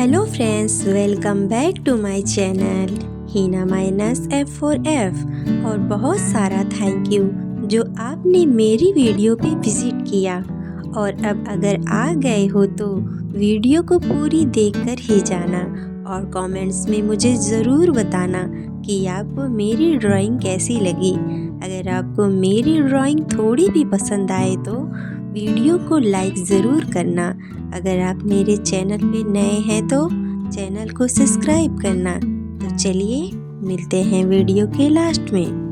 Hello friends, welcome back to my channel Heena minus F4F। और बहुत सारा थैंक यू जो आपने मेरी वीडियो पे विज़िट किया। और अब अगर आ गए हो तो वीडियो को पूरी देखकर ही जाना और कमेंट्स में मुझे ज़रूर बताना कि आपको मेरी ड्राइंग कैसी लगी। अगर आपको मेरी ड्राइंग थोड़ी भी पसंद आए तो वीडियो को लाइक ज़रूर करना। अगर आप मेरे चैनल पे नए हैं तो चैनल को सब्सक्राइब करना। तो चलिए मिलते हैं वीडियो के लास्ट में।